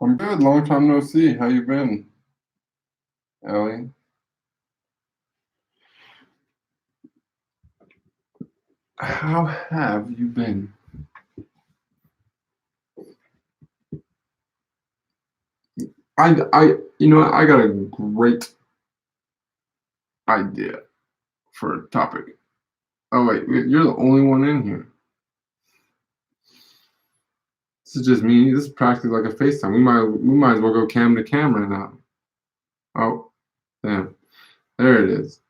I'm good. Long time no see. How you been, Ellie? How have you been? I got a great idea for a topic. Oh wait, you're the only one in here. This is just me. This is practically like a FaceTime. We might as well go cam to camera now. Oh, damn. There it is.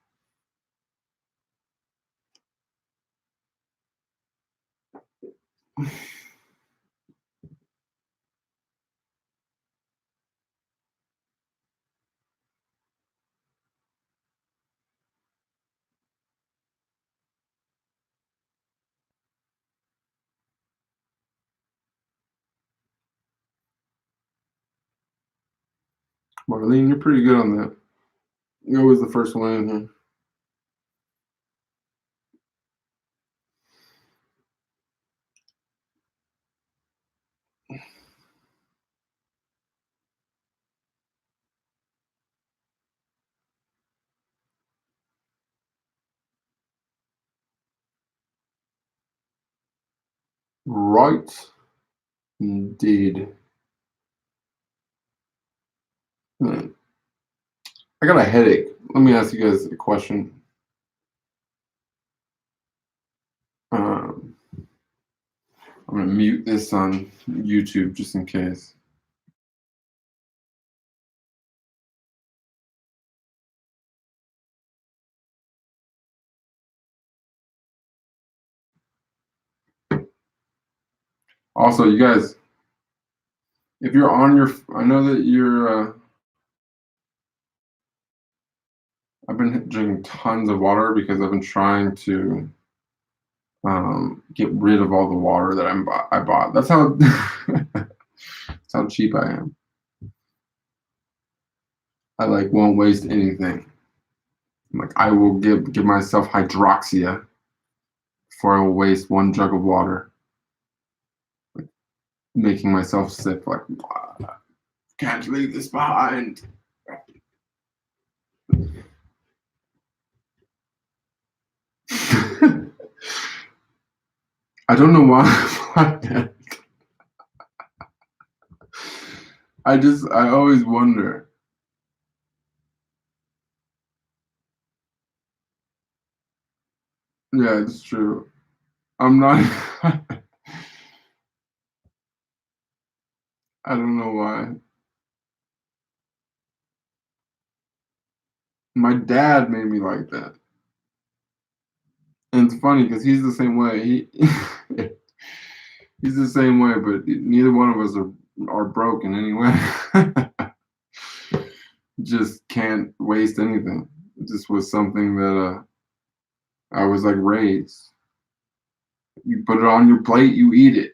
Marlene, you're pretty good on that. You're always the first one in here. Right, indeed. Man, I got a headache. Let me ask you guys a question. Um, I'm gonna mute this on YouTube just in case. Also, you guys, if you're on your, I know that you're. I've been drinking tons of water because I've been trying to get rid of all the water that I bought. That's how that's how cheap I am. I like won't waste anything. Like I will give myself hydroxia before I will waste one jug of water, making myself sick. Like can't leave this behind. I don't know why. I always wonder. Yeah, it's true. I'm not. I don't know why. My dad made me like that. And it's funny because he's the same way. He's the same way, but neither one of us are broken anyway. Just can't waste anything. It just was something that I was like raised. You put it on your plate, you eat it.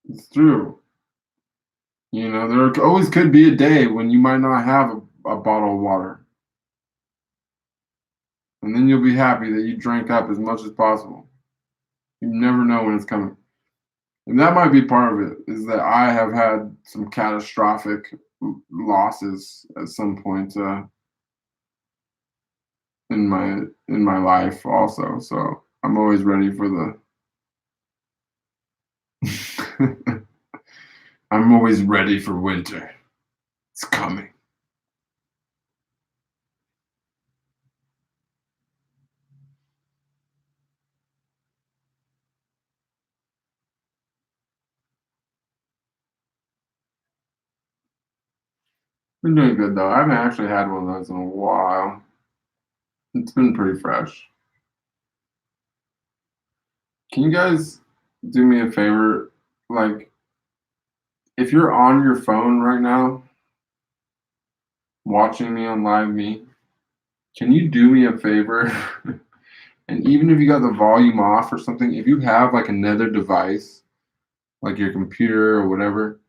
It's true. You know, there always could be a day when you might not have a bottle of water. And then you'll be happy that you drank up as much as possible. You never know when it's coming. And that might be part of it, is that I have had some catastrophic losses at some point in my life also. So I'm always ready for the I'm always ready for winter. It's coming. Been doing good though. I haven't actually had one of those in a while. It's been pretty fresh. Can you guys do me a favor? Like, if you're on your phone right now watching me on Live Me, can you do me a favor? And even if you got the volume off or something, if you have like another device, like your computer or whatever,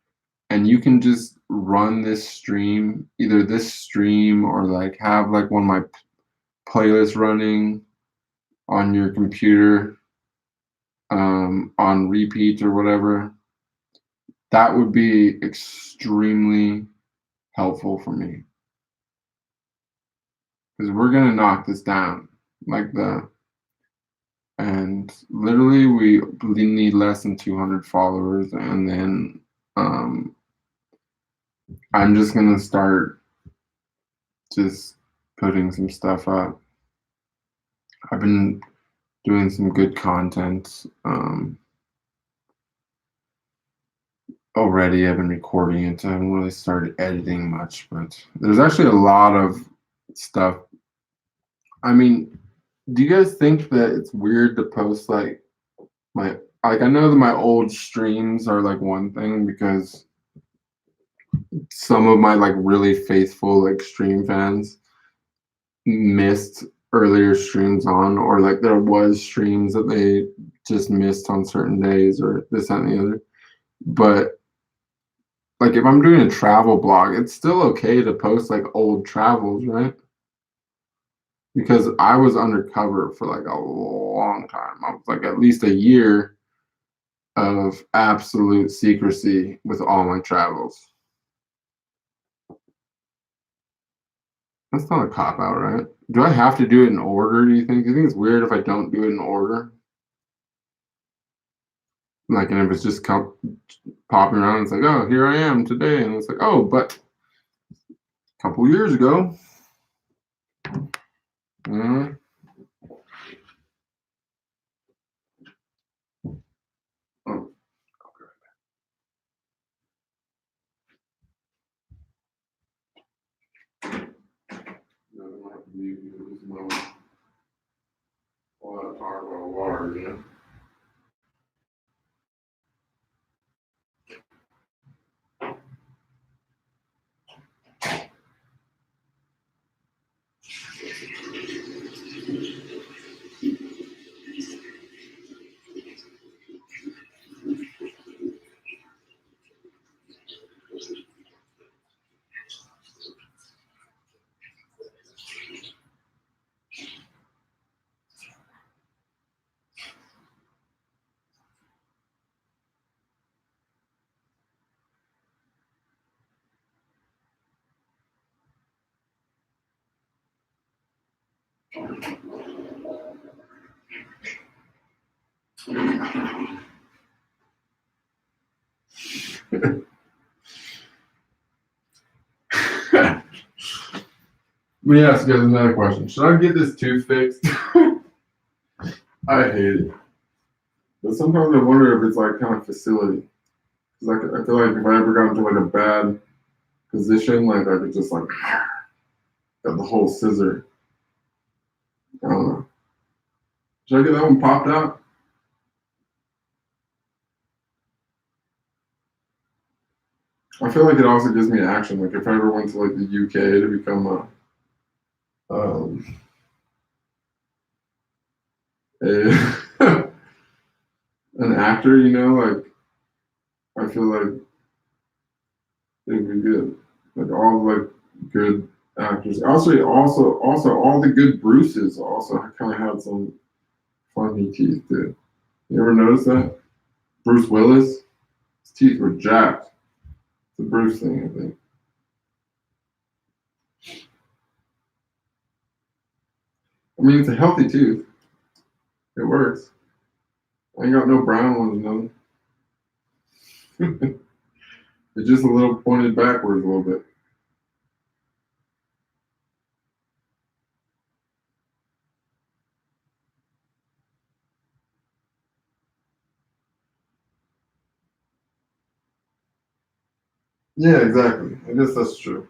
and you can just run this stream, either this stream or like have like one of my playlist running on your computer on repeat or whatever, that would be extremely helpful for me because we're gonna knock this down like the and literally we need less than 200 followers and then um I'm just gonna start just putting some stuff up. I've been doing some good content already. I've been recording it. I haven't really started editing much, but there's actually a lot of stuff. I mean, do you guys think that it's weird to post like my I know that my old streams are like one thing because some of my like really faithful like stream fans missed earlier streams on, or like there was streams that they just missed on certain days or this that, and the other. But like if I'm doing a travel blog, it's still okay to post like old travels, right? Because I was undercover for like a long time. I was like at least a year of absolute secrecy with all my travels. That's not a cop out, right? Do I have to do it in order, do you think? Do you think it's weird if I don't do it in order? Like, and if it's just popping around, it's like, oh, here I am today. And it's like, oh, but a couple years ago. Uh, oh, talk about water, you know? Let me ask you guys another question. Should I get this tooth fixed? I hate it. But sometimes I wonder if it's like kind of facility. Cause like I feel like if I ever got into like a bad position, like I could just like got the whole scissor. I don't know. Should I get that one popped out? I feel like it also gives me action. Like if I ever went to like the UK to become um, a an actor, you know, like I feel like it'd be good. Like all like good actors. Also all the good Bruces also kind of had some funny teeth too. You ever notice that? Bruce Willis, his teeth were jacked. It's a Bruce thing, I think. I mean, it's a healthy tooth. It works. I ain't got no brown ones, nothing. It's just a little pointed backwards a little bit. Yeah, exactly. I guess that's true.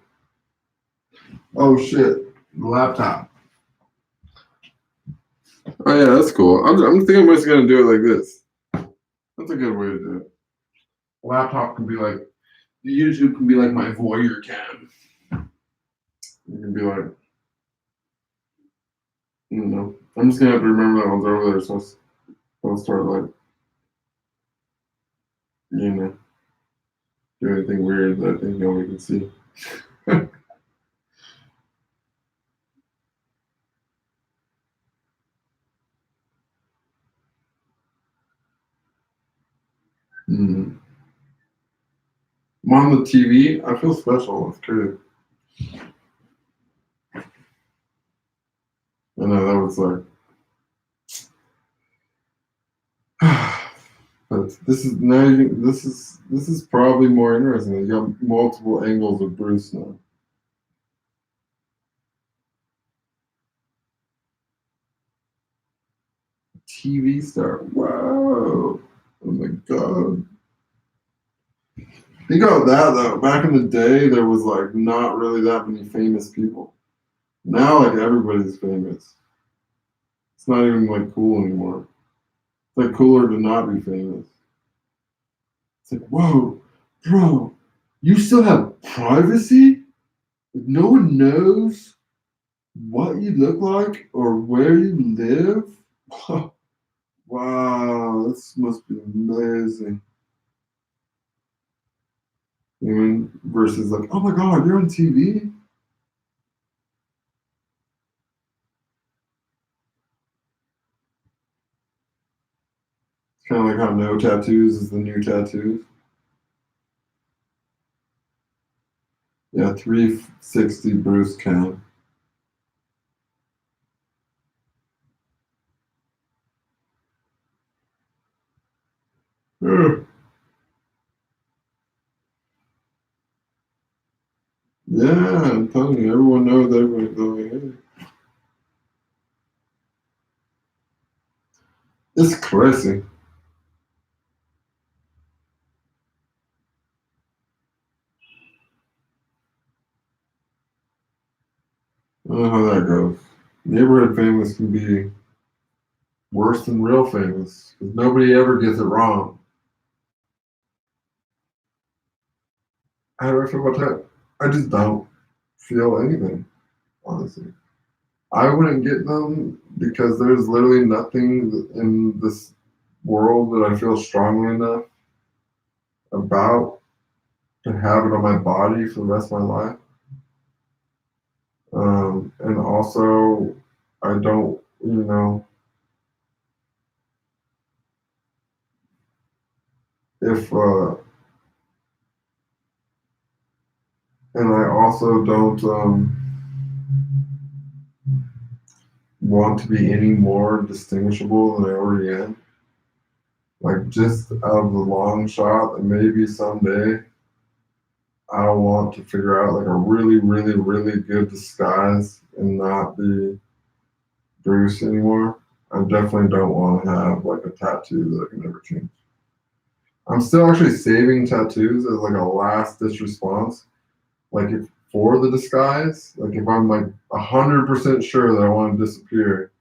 Oh shit, the laptop. Oh yeah, that's cool. I'm thinking I'm just gonna do it like this. That's a good way to do it. Laptop can be like the YouTube can be like my voyeur cam. You can be like, you know, I'm just gonna have to remember that one's over there, so I'll start like, you know, do anything weird that I think nobody can see. Mm. I'm on the TV. I feel special. It's good. I know that was like. But this is now. This is probably more interesting. You got multiple angles of Bruce now. TV star. Wow. Oh my god. Think about that though. Back in the day, there was like not really that many famous people. Now, like everybody's famous. It's not even like cool anymore. It's like cooler to not be famous. It's like, whoa, bro, you still have privacy? Like, no one knows what you look like or where you live? Wow, this must be amazing. You mean versus like, oh my god, you're on TV? It's kind of like how no tattoos is the new tattoos. Yeah, 360 Bruce Cam. Yeah, I'm telling you, everyone knows everybody's going, hey. It's crazy. I don't know how that goes. Neighborhood famous can be worse than real famous because nobody ever gets it wrong. How do I feel about that? I just don't feel anything, honestly. I wouldn't get them because there's literally nothing in this world that I feel strongly enough about to have it on my body for the rest of my life. And also, I don't, if, and I also don't want to be any more distinguishable than I already am. Like, just out of the long shot, and maybe someday I'll want to figure out like a really, really, really good disguise and not be Bruce anymore. I definitely don't want to have like a tattoo that I can never change. I'm still actually saving tattoos as like a last ditch response. Like if for the disguise, like if I'm like 100% sure that I want to disappear,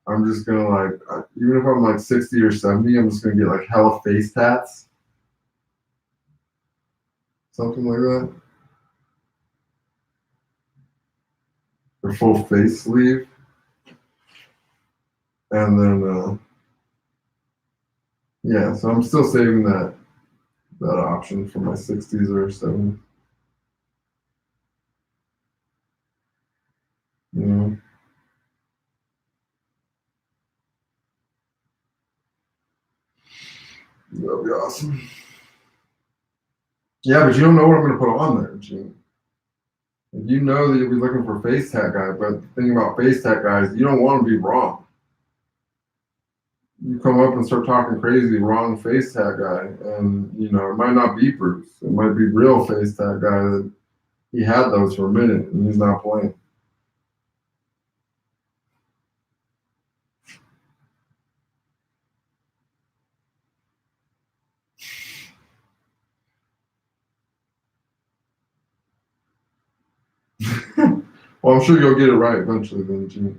I'm just gonna like even if I'm like 60 or 70, I'm just gonna get like hella face tats, something like that, or full face sleeve, and then yeah. So I'm still saving that option for my 60s or 70s. You know, that'll be awesome. Yeah, but you don't know what I'm gonna put on there, Gene. You know that you'll be looking for face tat guy, but the thing about face tat guys, you don't want to be wrong. You come up and start talking crazy, wrong face tat guy, and it might not be Bruce. It might be real face tat guy that he had those for a minute and he's not playing. Well, I'm sure you'll get it right eventually, then, Jimmy.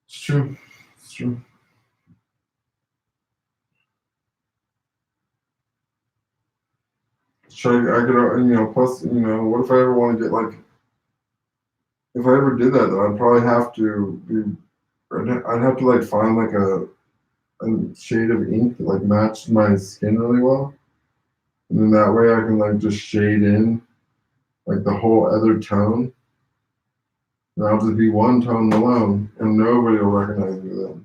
It's true. It's true. Sure, I could, plus, what if I ever want to get like, if I ever did that, though, I'd probably have to be, I'd have to like find like a shade of ink that like matched my skin really well. And then that way I can like just shade in like the whole other tone And I'll just be One Tone Malone, and nobody will recognize me then.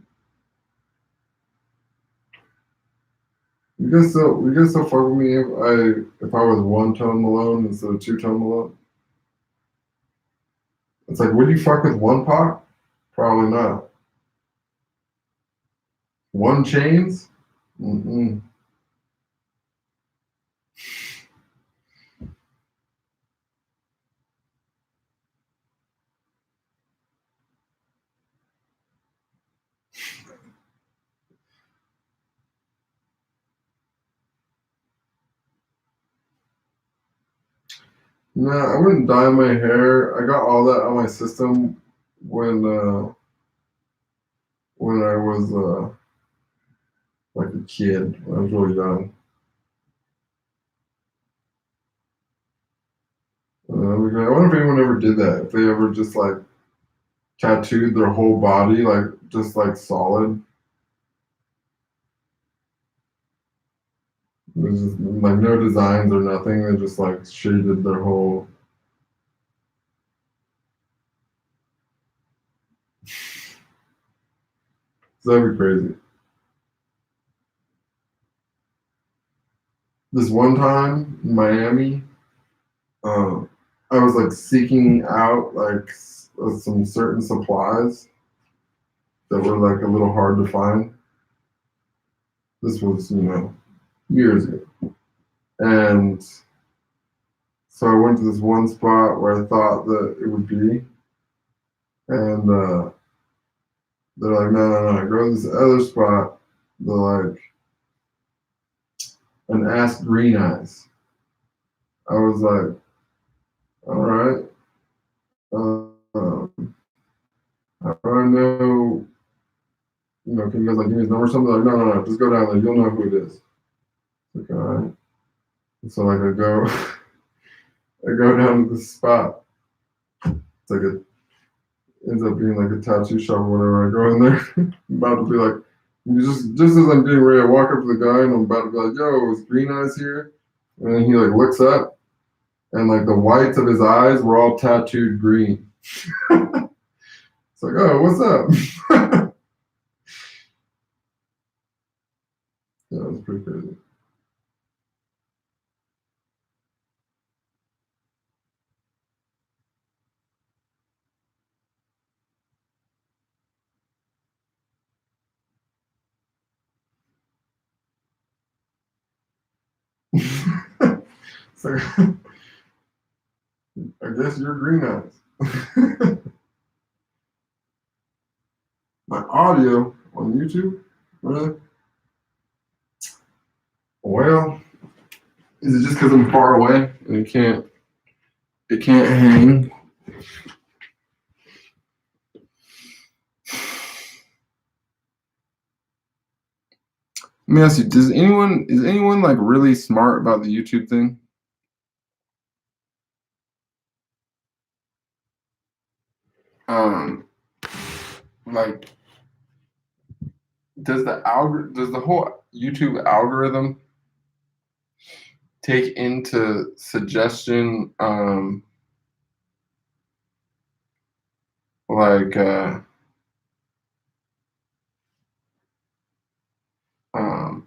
You guys still fuck with me if I was One Tone Malone instead of Two Tone Malone? It's like, would you fuck with One Pac? Probably not. One Chains? Mm-mm. No, I wouldn't dye my hair. I got all that on my system when I was like a kid. When I was really young. I wonder if anyone ever did that. If they ever just like tattooed their whole body, like just like solid. There's just like no designs or nothing. They just like shaded their whole. That'd be crazy. This one time in Miami, um, I was like seeking out like some certain supplies that were like a little hard to find. This was, years ago. And so I went to this one spot where I thought that it would be. And they're like, no. Go to this other spot. They're like, and ask Green Eyes. I was like, all right. How do I know? Can you guys like give me his number or something? Like, no. Just go down there. You'll know who it is. Like, all right. And so like I go, I go down to this spot. It's like ends up being like a tattoo shop or whatever. I go in there, I'm about to be like, just as I'm getting ready, I walk up to the guy and I'm about to be like, yo, is Green Eyes here? And then he like looks up and like the whites of his eyes were all tattooed green. It's like, oh, what's up? Yeah, it was pretty crazy. So I guess you're Green Eyes. My audio on YouTube? Really? Well, is it just because I'm far away and it can't hang? Let me ask you, is anyone like really smart about the YouTube thing? Um, like does the whole YouTube algorithm take into suggestion like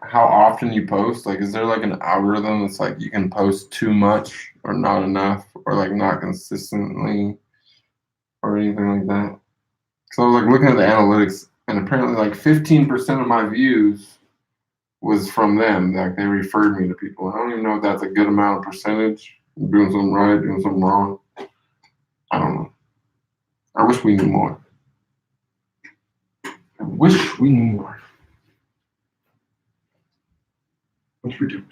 how often you post? Like is there like an algorithm that's like you can post too much or not enough or like not consistently or anything like that? So I was like looking at the analytics and apparently like 15% of my views was from them. Like they referred me to people. I don't even know if that's a good amount of percentage. Doing something right, doing something wrong. I don't know. I wish we knew more. I wish we knew more. Which we do.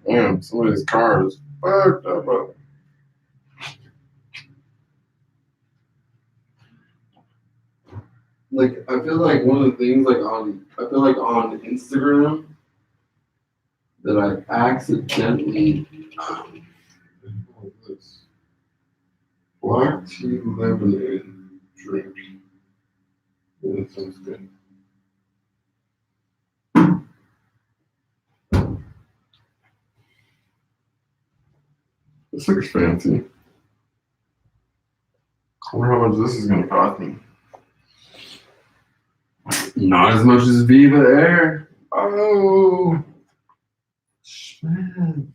Damn, some of these cars fucked up. Like I feel like one of the things I feel like on Instagram that I accidentally black tea lemonade drink. Yeah, that sounds good. This looks fancy. I wonder how much this is going to cost me. Not as much as Viva Air. Oh, man.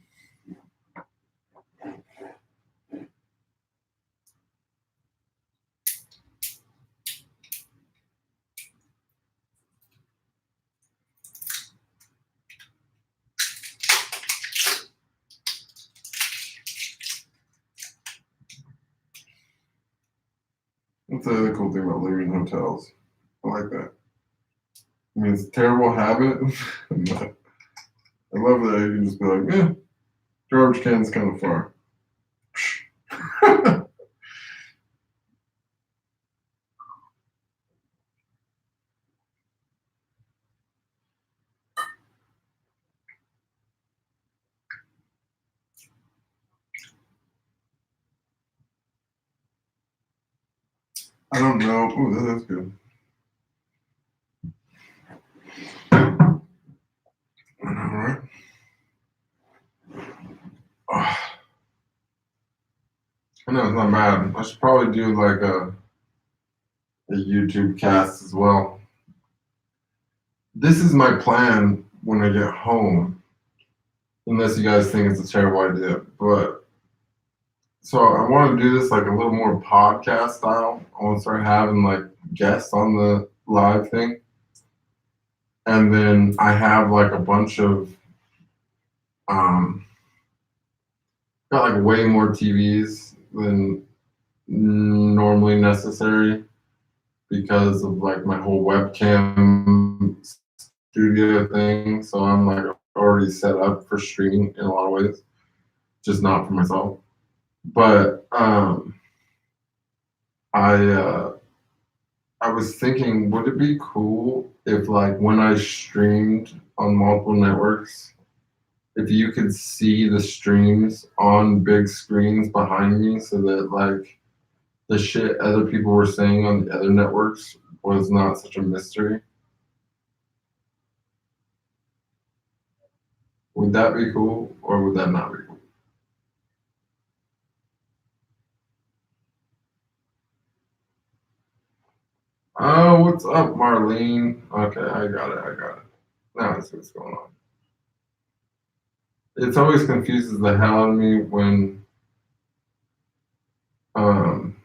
That's the other cool thing about living in hotels. I like that. I mean, it's a terrible habit, but I love that you can just be like, yeah, garbage can's kind of far. I don't know. Oh, that's good. All right. Oh, I know it's not bad. I should probably do like a YouTube cast as well. This is my plan when I get home, unless you guys think it's a terrible idea. But so I want to do this like a little more podcast style. I want to start having like guests on the live thing. And then I have like a bunch of um got like way more TVs than normally necessary because of like my whole webcam studio thing. So I'm like already set up for streaming in a lot of ways, just not for myself. But I I was thinking, would it be cool if like when I streamed on multiple networks, if you could see the streams on big screens behind me so that like the shit other people were saying on the other networks was not such a mystery? Would that be cool or would that not be cool? Oh, what's up, Marlene? Okay, I got it. I got it. Now I see what's going on. It's always confuses the hell out of me when um,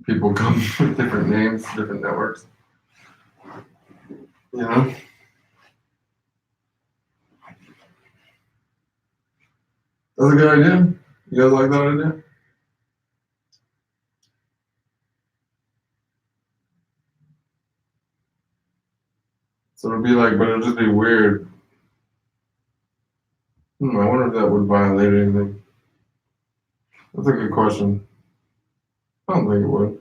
people come with different names, different networks. You know, that's a good idea. You guys like that idea? So it'd be like, but it'd just be weird. I wonder if that would violate anything. That's a good question. I don't think it would.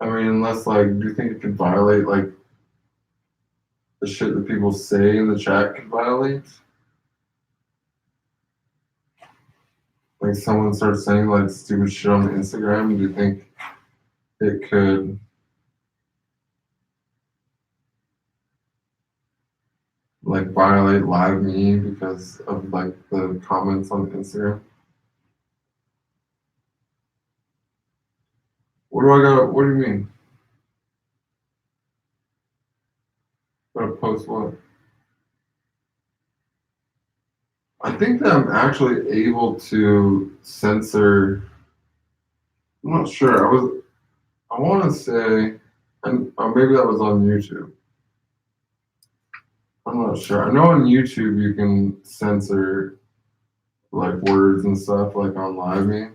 I mean, unless like, do you think it could violate like the shit that people say in the chat could violate? Like someone starts saying like stupid shit on Instagram, do you think it could like violate live me because of like the comments on Instagram? What do I got? What do you mean? Gotta post what? I think that I'm actually able to censor. I'm not sure. I want to say, and maybe that was on YouTube. I'm not sure. I know on YouTube you can censor like words and stuff like on Live Me.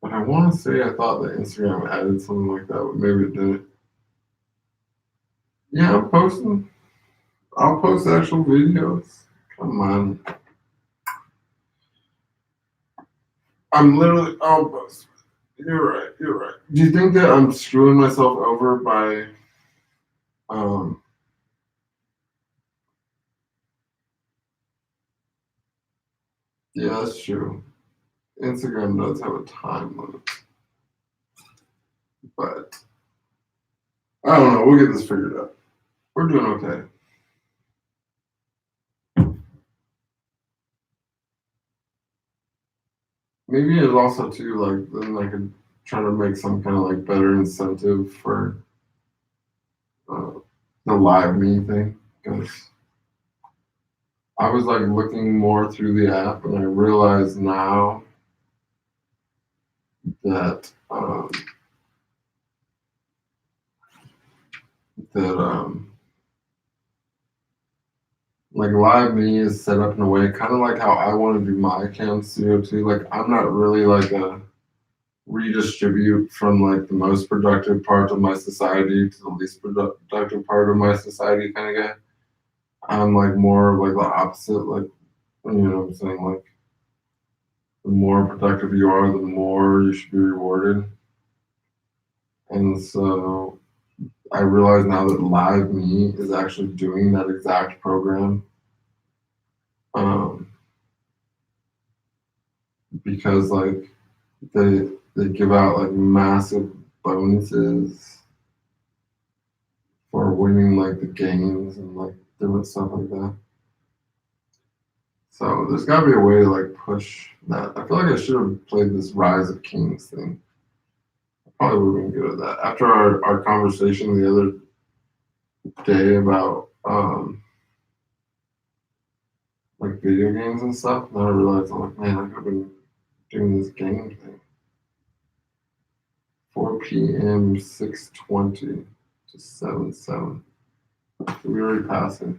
But I want to say I thought that Instagram added something like that, but maybe it didn't. Yeah, I'm posting. I'll post actual videos. Come on. I'm literally. I'll post. You're right. You're right. Do you think that I'm screwing myself over by? Um, yeah, that's true. Instagram does have a time limit, but I don't know. We'll get this figured out. We're doing okay. Maybe it's also too like then I could try to make some kind of like better incentive for uh, the live me thing because I was like looking more through the app and I realize now that that like live me is set up in a way kind of like how I want to do my cam studio too. Like I'm not really like a redistribute from like the most productive part of my society to the least productive part of my society kind of guy. I'm like more of like the opposite, like you know what I'm saying, like the more productive you are, the more you should be rewarded. And so I realize now that Live Me is actually doing that exact program. Um, because like they give out like massive bonuses for winning like the games and like doing stuff like that. So there's got to be a way to like push that. I feel like I should have played this Rise of Kings thing. I probably would have been good at that. After our conversation the other day about like video games and stuff, then I realized I'm like, man, I could have been doing this game thing. 4 p.m. 6:20 to 7:07. We already passed it.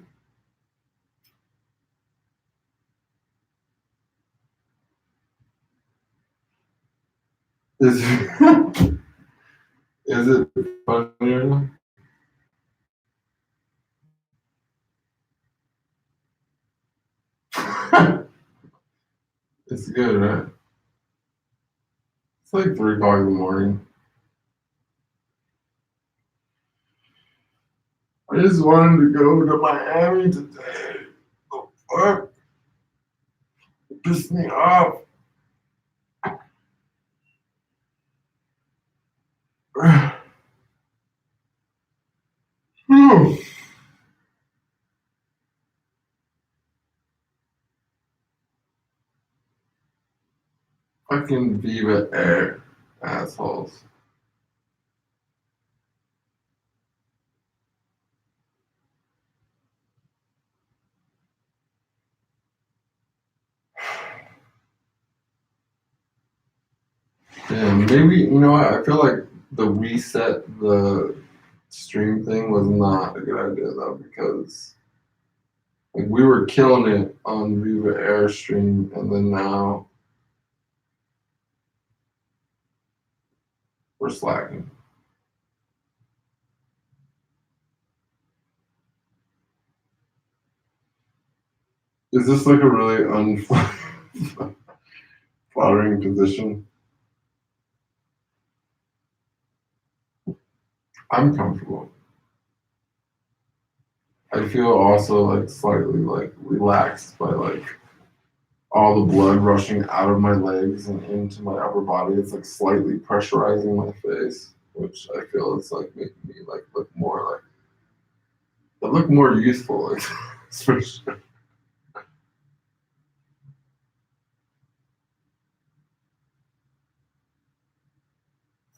Is is it funnier? It's good, right? It's like 3 o'clock in the morning. I just wanted to go to Miami today. The fuck? It pissed me off. Fucking Viva Air assholes. Yeah, maybe you know what? I feel like the reset the stream thing was not a good idea though because like we were killing it on Viva Airstream, and then now we're slacking. Is this like a really unflattering position? I'm comfortable. I feel also like slightly like relaxed by like all the blood rushing out of my legs and into my upper body. It's like slightly pressurizing my face, which I feel is like making me like look more like I look more youthful, like especially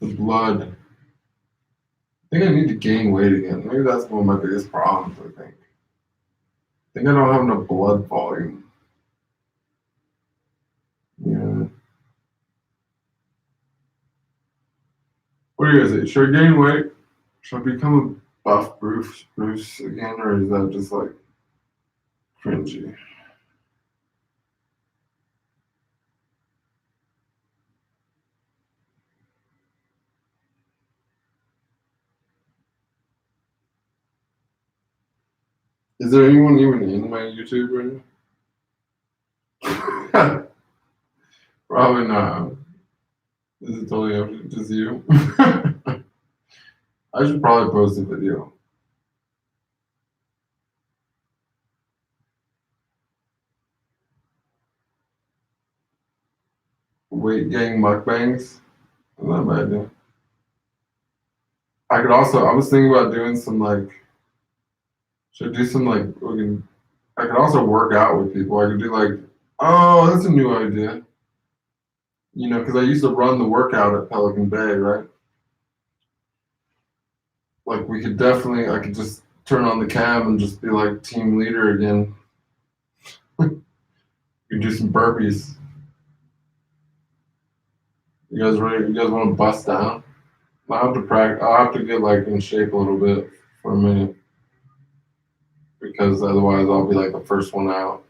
the blood. I think I need to gain weight again. Maybe that's one of my biggest problems, I think I don't have enough blood volume. Yeah. What do you guys think? Should I gain weight? Should I become a buff Bruce again, or is that just like cringy? Is there anyone even in my YouTube right now? Probably not. Is it totally empty? Just you? I should probably post a video. weight gain mukbangs. Not a bad idea. I could also. I was thinking about doing some like. Should do some like. I could also work out with people. I could do like. Oh, that's a new idea. You know, because I used to run the workout at Pelican Bay, right? Like we could definitely. I could just turn on the cam and just be like team leader again. We could do some burpees. You guys ready? You guys want to bust down? I'll have to practice. I'll have to get like in shape a little bit for a minute because otherwise I'll be like the first one out.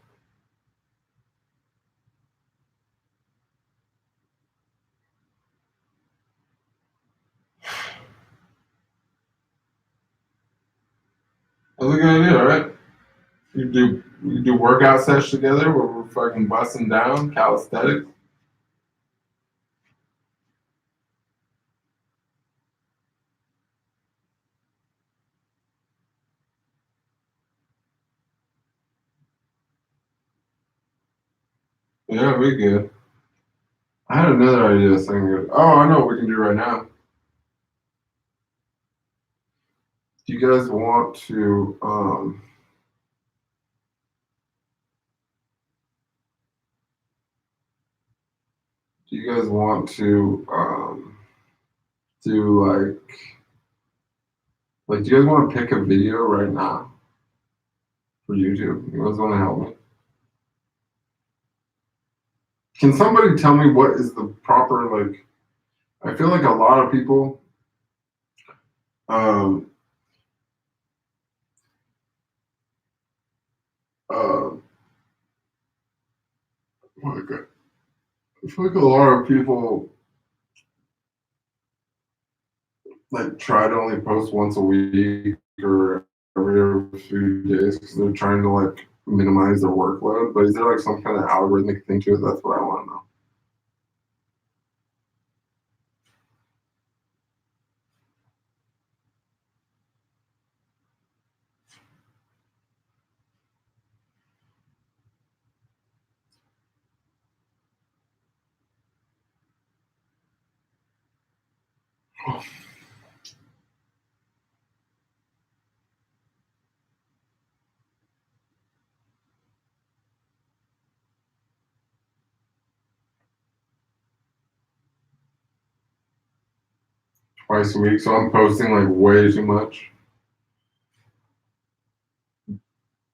That's a good idea, right? You do workout sessions together where we're fucking busting down calisthenics. Yeah, we good. I had another idea saying, oh, I know what we can do right now. Do you guys want to do you guys want to do do you guys want to pick a video right now for YouTube? You guys want to help me? Can somebody tell me what is the proper like I feel like a lot of people um uh like I feel like a lot of people like try to only post once a week or every few days because they're trying to like minimize their workload. But is there like some kind of algorithmic thing to it? That's what I want to know. Twice a week, so I'm posting like way too much,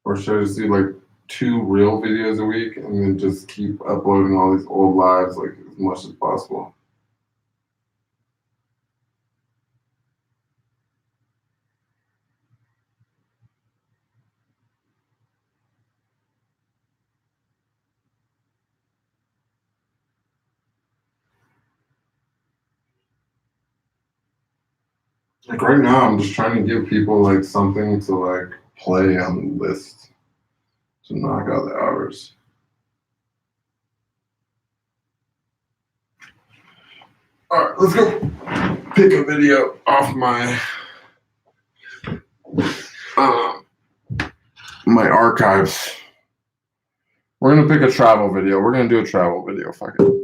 or should I just do like two real videos a week and then just keep uploading all these old lives like as much as possible? Like right now, I'm just trying to give people like something to like play on the list to knock out the hours. All right, let's go pick a video off um, my archives. We're gonna pick a travel video. We're gonna do a travel video. Fuck it.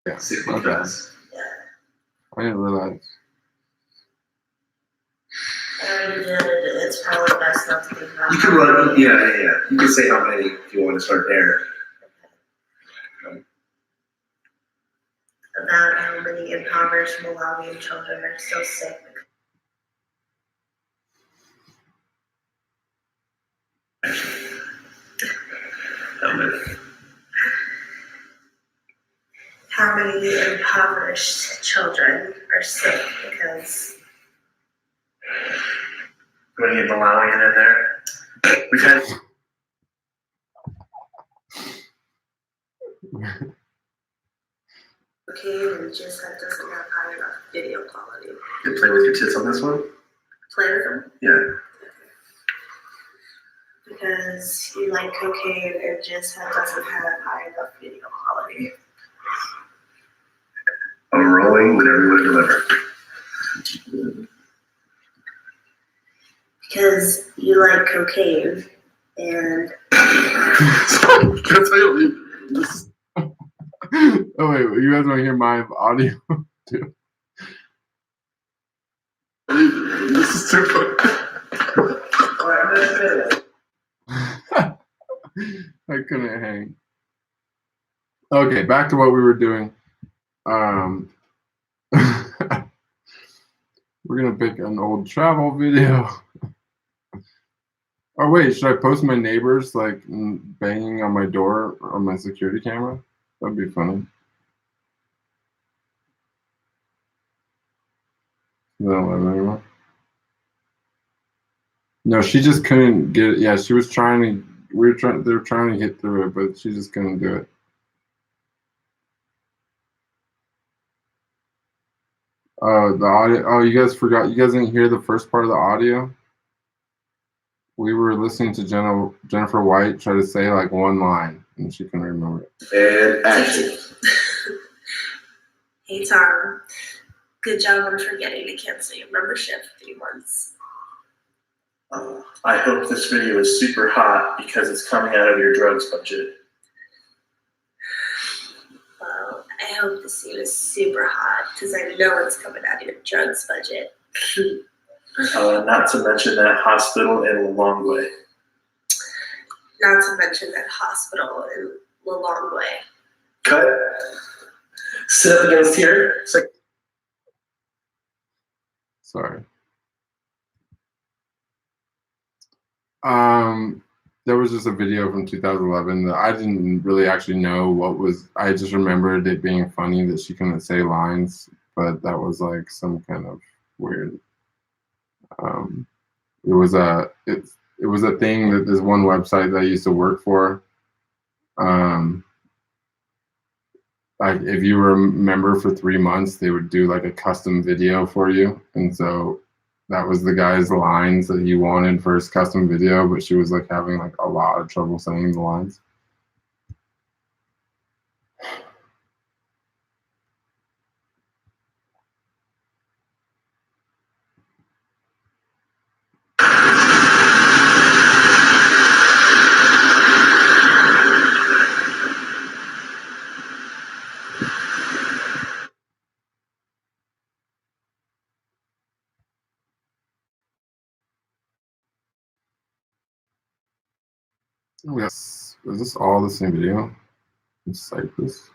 Yeah. Simply Okay. because. I didn't realize. It's probably best not to think about. You can run, yeah. You can say how many if you want to start there. About how many impoverished Malawian children are so sick. How many impoverished children are sick because. Do I need Malawian in there? We've had. Okay, and just that doesn't have high enough video quality. You play with your tits on this one? Play with them? Yeah. Because you like cocaine and just that doesn't have high enough video quality. I'm rolling whenever you want to deliver. Because you like cocaine and. Oh wait, you guys want to hear my audio too? This is too funny. I couldn't hang. Okay, back to what we were doing. We're gonna pick an old travel video. Oh wait, should I post my neighbors like banging on my door on my security camera? That'd be funny. They don't live anymore. No, she just couldn't get it. Yeah, she was trying to. They were trying to get through it, but she just couldn't do it. The audio. Oh, you guys forgot. You guys didn't hear the first part of the audio. We were listening to Jennifer White try to say like one line, and she couldn't remember it. And action. Hey Tom, good job on forgetting to cancel your membership for 3 months. I hope this video is super hot because it's coming out of your drugs budget. Well, I hope the scene is super hot because I know it's coming out of your drugs budget. Not to mention that hospital in Lilongwe. Not to mention that hospital in Lilongwe. Cut. Sit up against here. It's like. Sorry. There was just a video from 2011 that I didn't really actually know what was. I just remembered it being funny that she couldn't say lines, but that was like some kind of weird. It was a thing that this one website that I used to work for. Like if you were a member for 3 months, they would do like a custom video for you, and so that was the guy's lines that he wanted for his custom video, but she was like having like a lot of trouble saying the lines. Yes, is this all the same video? In Cyprus.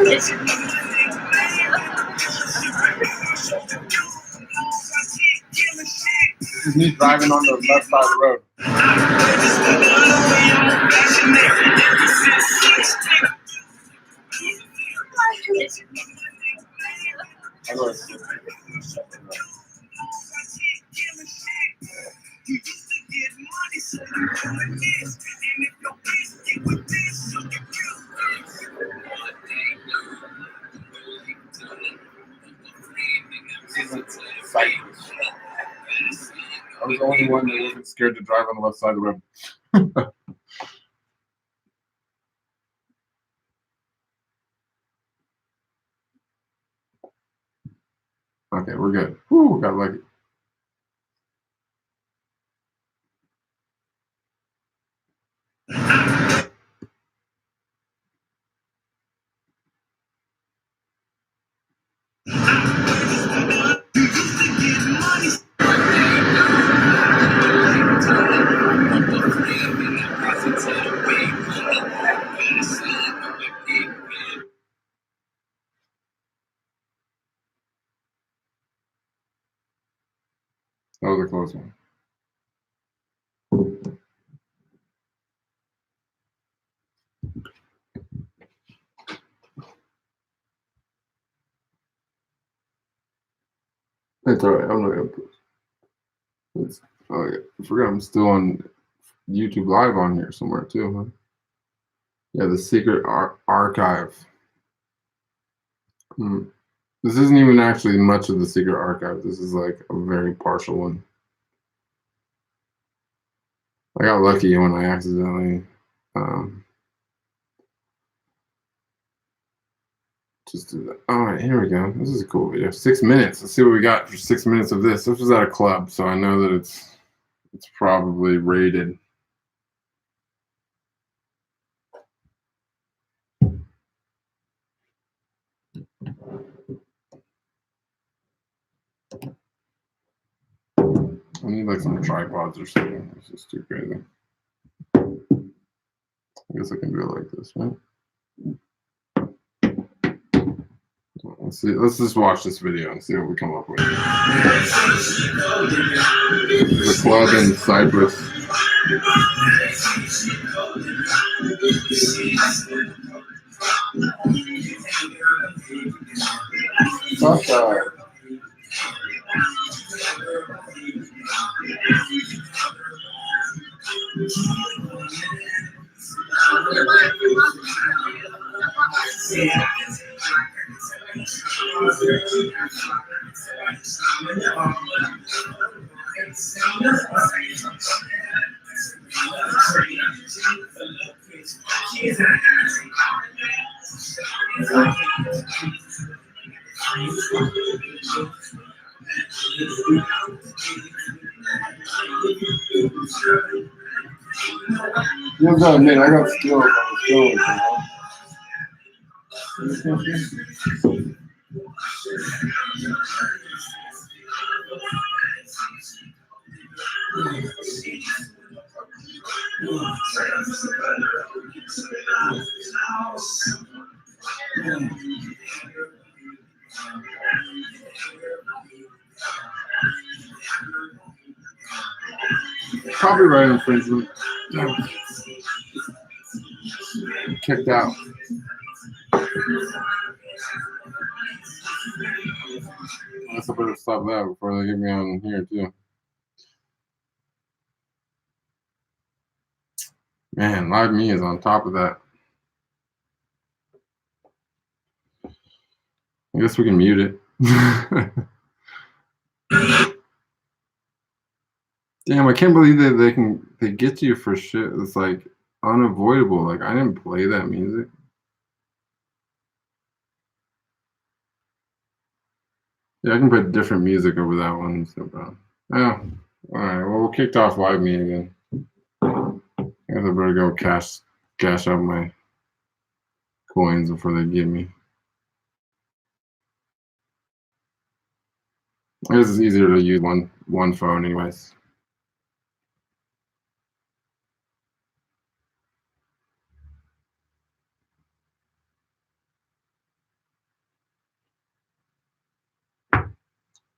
This is me driving on the left side of the road. I was the only one that wasn't scared to drive on the left side of the road. Okay, we're good. Whew, got lucky. That was a close one. It's all right. I'm not gonna put. Oh yeah, I forgot I'm still on YouTube Live on here somewhere too. Huh? Yeah, the secret archive. This isn't even actually much of the secret archive. This is like a very partial one. I got lucky when I accidentally just did that. All right, here we go. This is a cool video. 6 minutes. Let's see what we got for 6 minutes of this. This was at a club, so I know that it's probably rated. I need like some tripods or something. This is too crazy. I guess I can do it like this, right? Let's see. Let's just watch this video and see what we come up with. The club in Cyprus. Sasha. You gotta admit, I got skills on the phone. Copyright infringement. No. Kicked out. I guess I better stop that before they get me on here too. Man, Live Me is on top of that. I guess we can mute it. Damn, I can't believe that they get you for shit. It's like unavoidable. Like I didn't play that music. Yeah, I can put different music over that one. So, yeah. All right. Well, we're kicked off Live Me again. I guess I better go cash out my coins before they give me. I guess it's easier to use one phone, anyways.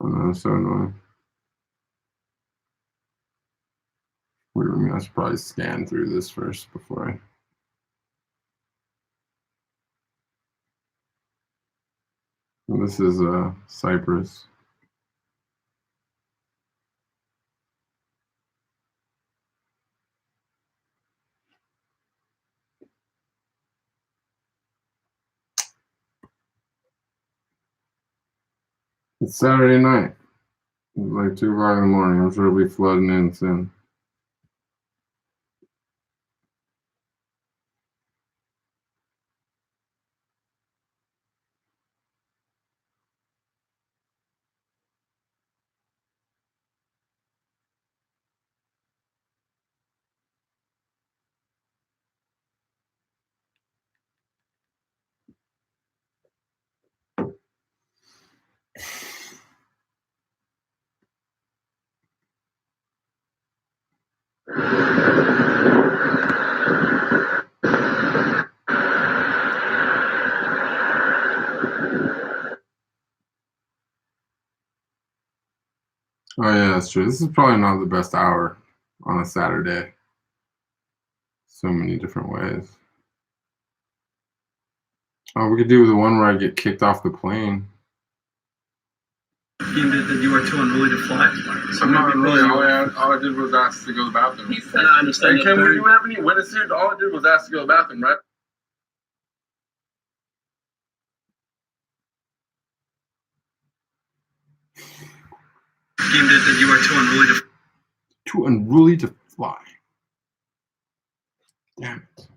Oh, no, that's so annoying. Wait a minute, I should probably scan through this first before I. Well, this is Cyprus. It's Saturday night. It's like 2 o'clock in the morning. I'm sure it'll be flooding in soon. Oh yeah, that's true. This is probably not the best hour on a Saturday. So many different ways. Oh, we could do the one where I get kicked off the plane. Deemed it that you are too unruly to fly. So I'm not maybe really. pulling All I did was ask to go to the bathroom. you- And I understand Hey, that Ken, very- you have any witnesses here? All I did was ask to go to the bathroom, right? deemed it that you are too unruly to Too unruly to fly. Damn it.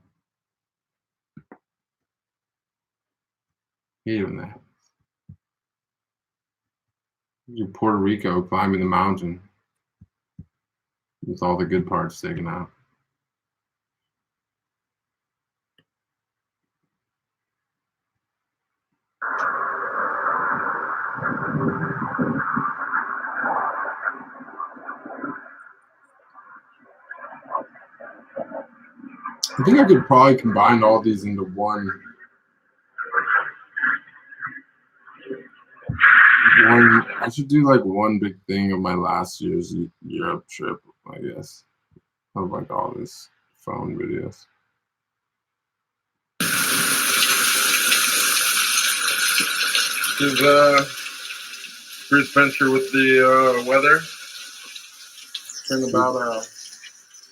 Hate when that. You're Puerto Rico climbing the mountain with all the good parts taken out. I think I could probably combine all these into one. I should do like one big thing of my last year's Europe trip, I guess. Of like all this phone videos. This is Bruce Venture with the weather. Been about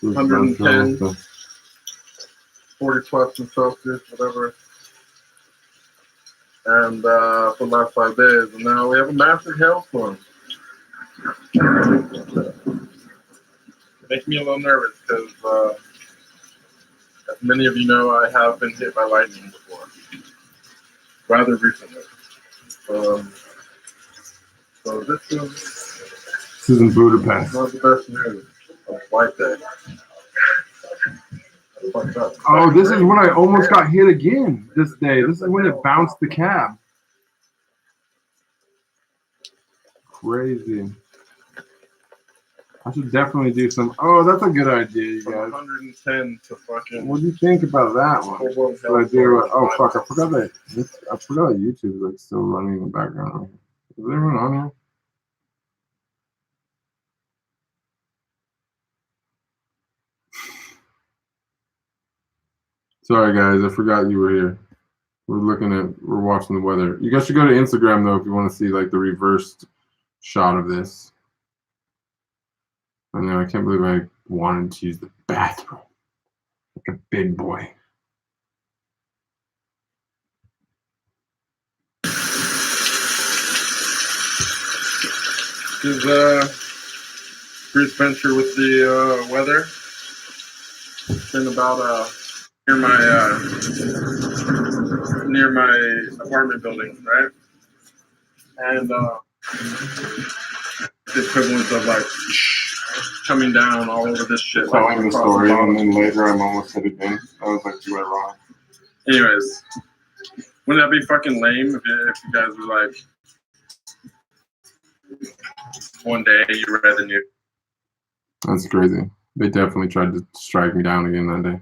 110, 40 plus in Celsius, whatever. And for the last 5 days, and now we have a massive hailstorm. Makes me a little nervous because, as many of you know, I have been hit by lightning before, rather recently. So this is in Budapest. Not the best news of White Day. Oh, this is when I almost got hit again this day. This is when it bounced the cab. Crazy. I should definitely do some. Oh, that's a good idea, you guys. 110 to fucking. What do you think about that one? Should I do? Oh fuck! I forgot that. I forgot that YouTube is like still running in the background. Is everyone on here? Sorry guys, I forgot you were here. We're watching the weather. You guys should go to Instagram though if you want to see like the reversed shot of this. I know, I can't believe I wanted to use the bathroom like a big boy. This is Bruce Venture with the weather. It's been about near my apartment building, right? And the equivalent of like coming down all over this shit. Telling the story, and then later I'm almost hit again. I was like too ironic. Anyways, wouldn't that be fucking lame if you guys were like, one day you read the news? That's crazy. They definitely tried to strike me down again that day.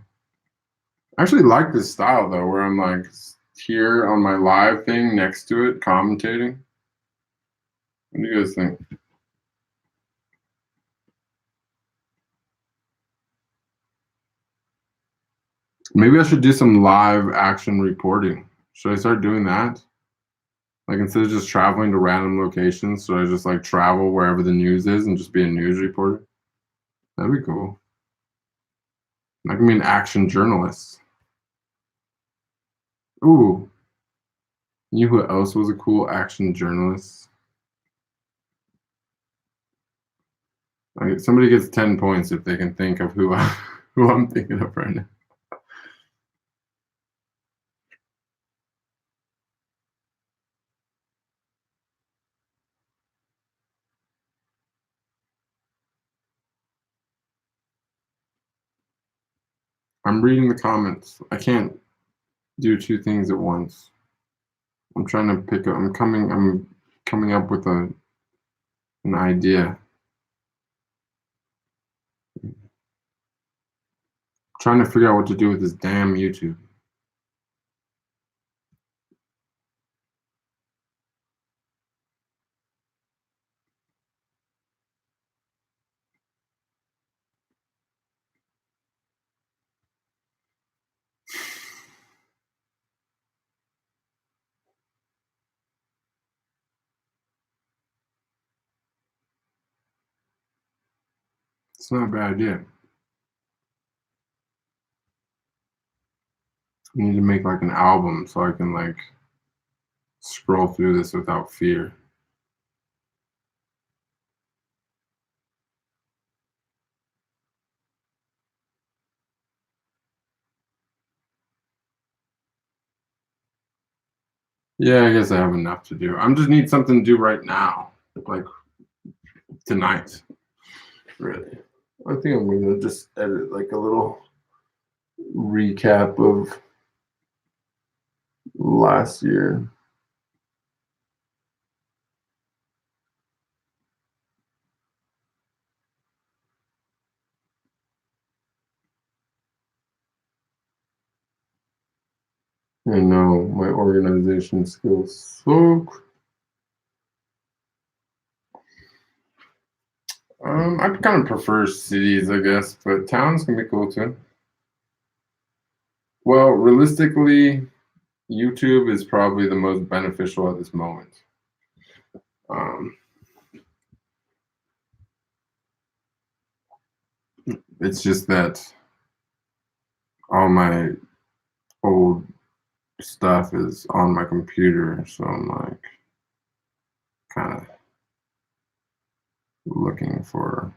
I actually like this style though, where I'm like here on my live thing next to it, commentating. What do you guys think? Maybe I should do some live action reporting. Should I start doing that? Like instead of just traveling to random locations, should I just like travel wherever the news is and just be a news reporter? That'd be cool. I can be an action journalist. Ooh. You know who else was a cool action journalist? Like, somebody gets 10 points if they can think of who I'm thinking of right now. I'm reading the comments. I can't do two things at once. I'm trying to pick up. I'm coming up with an idea. Trying to figure out what to do with this damn YouTube. It's not a bad idea. I need to make like an album so I can like scroll through this without fear. Yeah, I guess I have enough to do. I just need something to do right now, like tonight. Really, I think I'm gonna just edit like a little recap of last year. I know my organization skills suck. I kind of prefer cities, I guess, but towns can be cool too. Well, realistically, YouTube is probably the most beneficial at this moment. Um, it's just that all my old stuff is on my computer, so I'm like kind of looking for.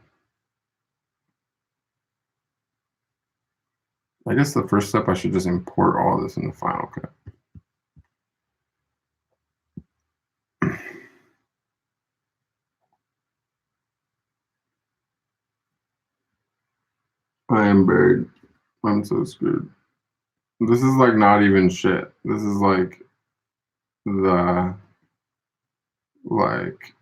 I guess the first step I should just import all this into Final Cut. I am buried. I'm so screwed. This is like not even shit. This is like the like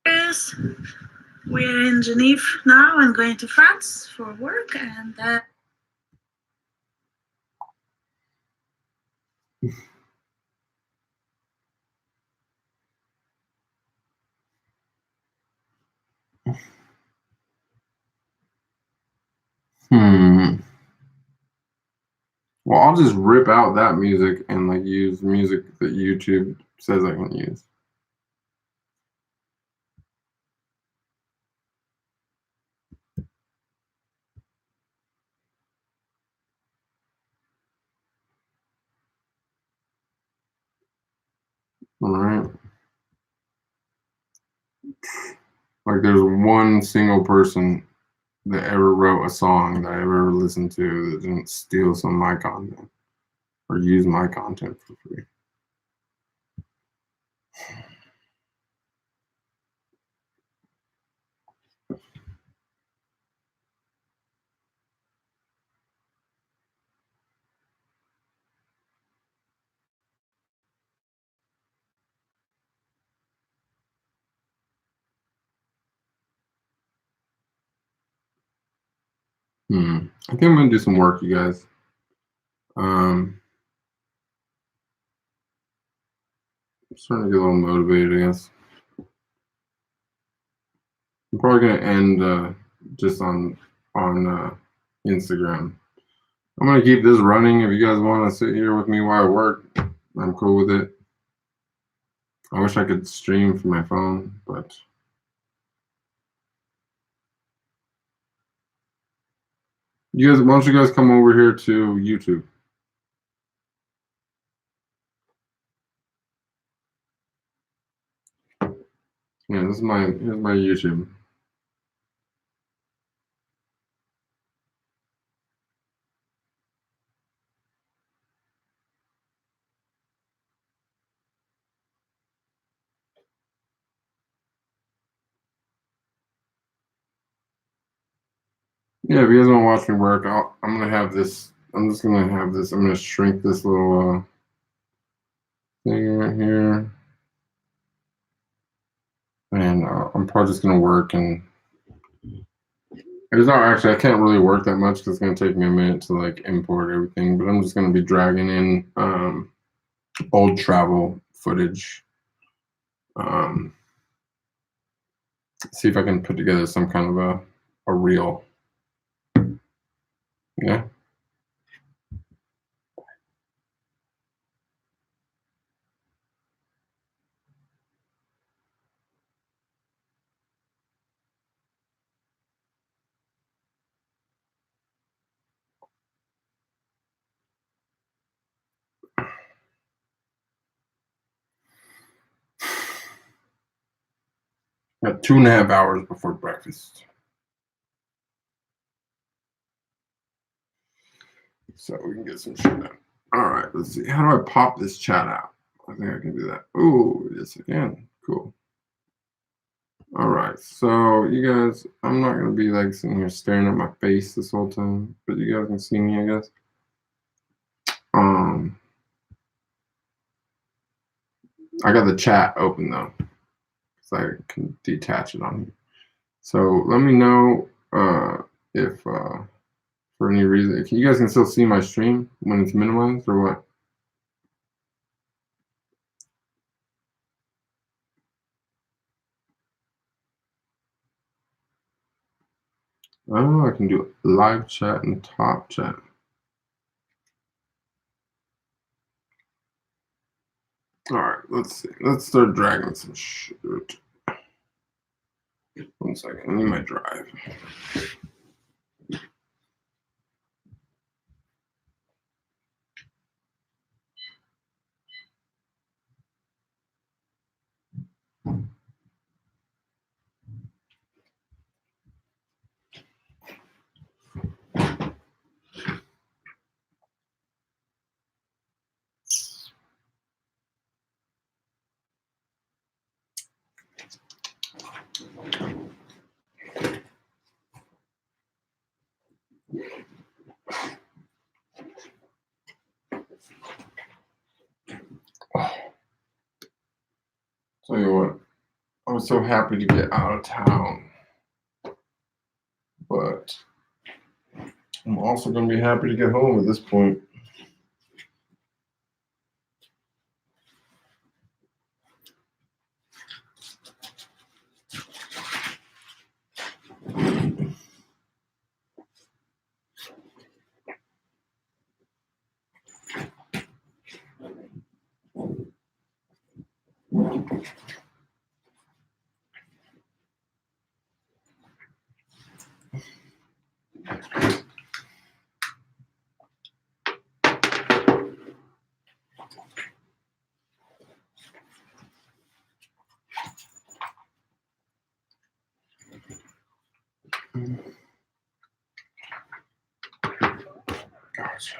Yes, we're in Geneva now and going to France for work, and well, I'll just rip out that music and like use music that YouTube says I can use. All right. Like there's one single person that ever wrote a song that I ever listened to that didn't steal some of my content or use my content for free. I think I'm gonna do some work, you guys. I'm starting to get a little motivated, I guess. I'm probably gonna end just on Instagram. I'm gonna keep this running. If you guys want to sit here with me while I work, I'm cool with it. I wish I could stream from my phone, but you guys, why don't you guys come over here to YouTube? Yeah, this is here's my YouTube. Yeah, if you guys want to watch me work, I'm gonna have this. I'm just gonna have this. I'm gonna shrink this little thing right here, and I'm probably just gonna work. And it's not actually. I can't really work that much because it's gonna take me a minute to like import everything. But I'm just gonna be dragging in old travel footage. See if I can put together some kind of a reel. Yeah. Got 2.5 hours before breakfast. So we can get some shit done. All right, let's see. How do I pop this chat out? I think I can do that. Oh, yes, again. Cool. All right, so you guys, I'm not gonna be like sitting here staring at my face this whole time, but you guys can see me, I guess. I got the chat open though, so I can detach it on here. So let me know if for any reason, you guys can still see my stream when it's minimized or what? Oh, I can do live chat and top chat. All right, let's see. Let's start dragging some shit. 1 second, I need my drive. Tell you what, I was so happy to get out of town, but I'm also going to be happy to get home at this point. Gosh.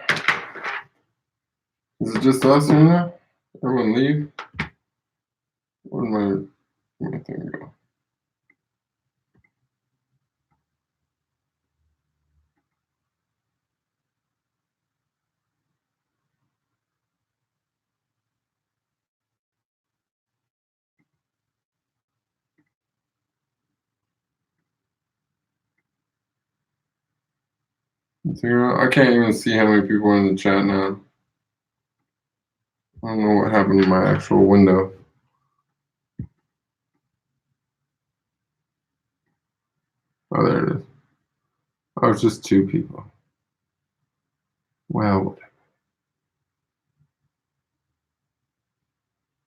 Is it just us in there? Everyone leave? Where'd my thing go? I can't even see how many people are in the chat now. I don't know what happened to my actual window. Oh, there it is. Oh, it's just 2 people. Well,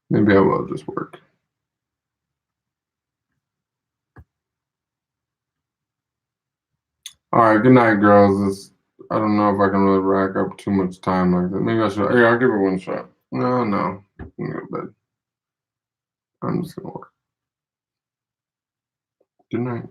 maybe I will just work. All right, good night, girls. I don't know if I can really rack up too much time like that. Maybe I should. Yeah, I'll give it 1 shot. No. I'm gonna go to bed. I'm just gonna work. Good night.